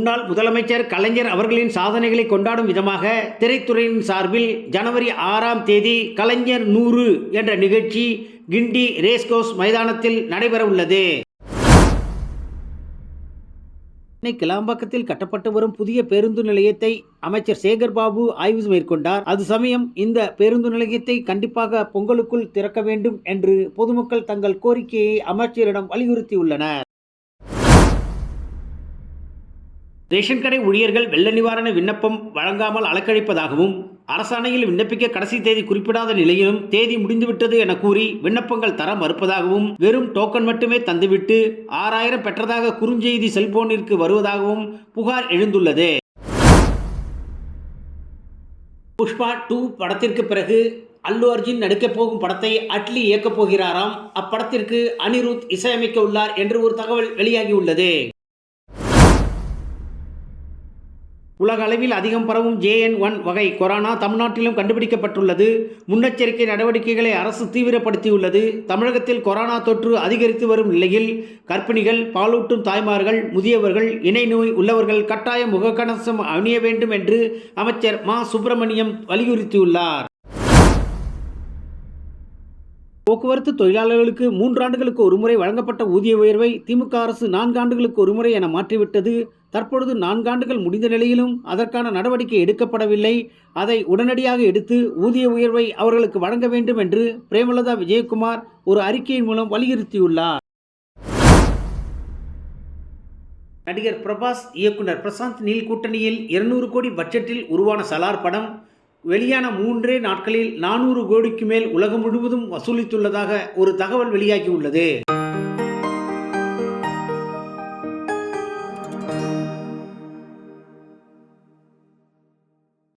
முன்னாள் முதலமைச்சர் கலைஞர் அவர்களின் சாதனைகளை கொண்டாடும் விதமாக திரைத்துறையின் சார்பில் ஜனவரி 6ஆம் தேதி கலைஞர் 100 என்ற நிகழ்ச்சி கிண்டி ரேஸ்கோர்ஸ் மைதானத்தில் நடைபெற உள்ளது. சென்னை கிளாம்பாக்கத்தில் கட்டப்பட்டு வரும் புதிய பேருந்து நிலையத்தை அமைச்சர் சேகர் பாபு ஆய்வு மேற்கொண்டார். அது சமயம் இந்த பேருந்து நிலையத்தை கண்டிப்பாக பொங்கலுக்குள் திறக்க வேண்டும் என்று பொதுமக்கள் தங்கள் கோரிக்கையை அமைச்சரிடம் வலியுறுத்தியுள்ளனர். ரேஷன் கடை ஊழியர்கள் வெள்ள நிவாரண விண்ணப்பம் வழங்காமல் அலக்கழிப்பதாகவும் அரசாணையில் விண்ணப்பிக்க கடைசி தேதி குறிப்பிடாத நிலையிலும் தேதி முடிந்துவிட்டது என கூறி விண்ணப்பங்கள் தர மறுப்பதாகவும் வெறும் டோக்கன் மட்டுமே தந்துவிட்டு 6000 பெற்றதாக குறுஞ்செய்தி செல்போனிற்கு வருவதாகவும் புகார் எழுந்துள்ளது. புஷ்பா 2 படத்திற்கு பிறகு அல்லு அர்ஜுன் நடிக்கப் போகும் படத்தை அட்லி இயக்கப் போகிறாராம். அப்படத்திற்கு அனிருத் இசையமைக்க உள்ளார் என்று ஒரு தகவல் வெளியாகியுள்ளது. உலக அளவில் அதிகம் பரவும் JN1 வகை கொரோனா தமிழ்நாட்டிலும் கண்டுபிடிக்கப்பட்டுள்ளது. முன்னெச்சரிக்கை நடவடிக்கைகளை அரசு தீவிரப்படுத்தியுள்ளது. தமிழகத்தில் கொரோனா தொற்று அதிகரித்து வரும் நிலையில் கர்ப்பிணிகள், பாலூட்டும் தாய்மார்கள், முதியவர்கள், இணை நோய் உள்ளவர்கள் கட்டாயம் முகக்கவசம் அணிய வேண்டும் என்று அமைச்சர் மா. சுப்பிரமணியம் வலியுறுத்தியுள்ளார். போக்குவரத்து தொழிலாளர்களுக்கு 3 ஆண்டுகளுக்கு ஒருமுறை வழங்கப்பட்ட ஊதிய உயர்வை திமுக அரசு 4 ஆண்டுகளுக்கு ஒருமுறை என மாற்றிவிட்டது. தற்பொழுது 4 ஆண்டுகள் முடிந்த நிலையிலும் அதற்கான நடவடிக்கை எடுக்கப்படவில்லை. அதை உடனடியாக எடுத்து ஊதிய உயர்வை அவர்களுக்கு வழங்க வேண்டும் என்று பிரேமலதா விஜயகுமார் ஒரு அறிக்கையின் மூலம் வலியுறுத்தியுள்ளார். நடிகர் பிரபாஸ், இயக்குனர் பிரசாந்த் நீல் கூட்டணியில் 200 கோடி பட்ஜெட்டில் உருவான சலார் படம் வெளியான 3 நாட்களில் 400 கோடிக்கு மேல் உலகம் முழுவதும் வசூலித்துள்ளதாக ஒரு தகவல் வெளியாகியுள்ளது.